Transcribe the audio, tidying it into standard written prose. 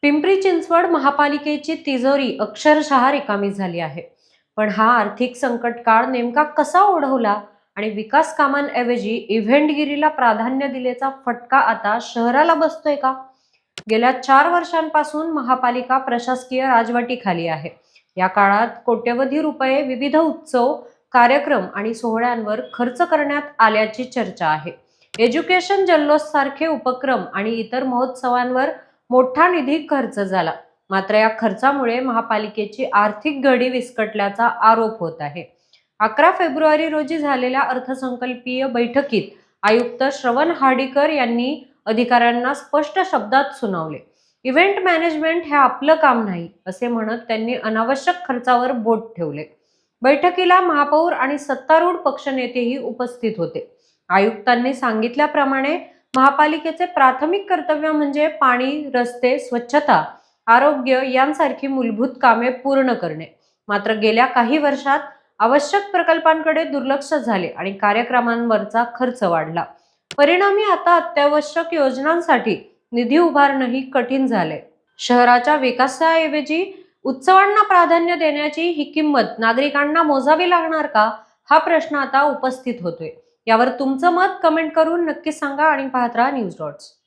पिंपरी चिंचवड महापालिकेची तिजोरी अक्षरशः रिकामी झाली आहे. पण हा आर्थिक संकट काळ नेमका कसा ओढवला आणि विकास कामांऐवजी इव्हेंटगिरीला प्राधान्य दिल्याचा फटका आता शहराला बसतोय का? गेल्या 4 वर्षांपासून महापालिका प्रशासकीय राजवटीखाली आहे. या काळात कोट्यवधी रुपये विविध उत्सव, कार्यक्रम आणि सोहळ्यांवर खर्च करण्यात आल्याची चर्चा आहे. एज्युकेशन जल्लोष सारखे उपक्रम आणि इतर महोत्सवांवर मोठा निधी खर्च झाला. मात्र या खर्चामुळे महापालिकेची आर्थिक घडी विस्कटल्याचा आरोप होत आहे. 11 फेब्रुवारी रोजी झालेल्या अर्थसंकल्पीय बैठकीत आयुक्त श्रवण हार्डीकर यांनी अधिकाऱ्यांना स्पष्ट शब्दात सुनावले. इव्हेंट मॅनेजमेंट हे आपलं काम नाही असे म्हणत त्यांनी अनावश्यक खर्चावर बोट ठेवले. बैठकीला महापौर आणि सत्तारूढ पक्षनेतेही उपस्थित होते. आयुक्तांनी सांगितल्याप्रमाणे महापालिकेचे प्राथमिक कर्तव्य म्हणजे पाणी, रस्ते, स्वच्छता, आरोग्य यांसारखी मूलभूत कामे पूर्ण करणे. मात्र गेल्या काही वर्षात आवश्यक प्रकल्पांकडे दुर्लक्ष झाले आणि कार्यक्रमांवरचा खर्च वाढला. परिणामी आता अत्यावश्यक योजनांसाठी निधी उभारणंही कठीण झाले. शहराच्या विकासाऐवजी उत्सवांना प्राधान्य देण्याची ही किंमत नागरिकांना मोजावी लागणार का, हा प्रश्न आता उपस्थित होतोय. यावर तुमचं मत कमेंट करून नक्की सांगा आणि पाहत राहा न्यूज डॉट्स.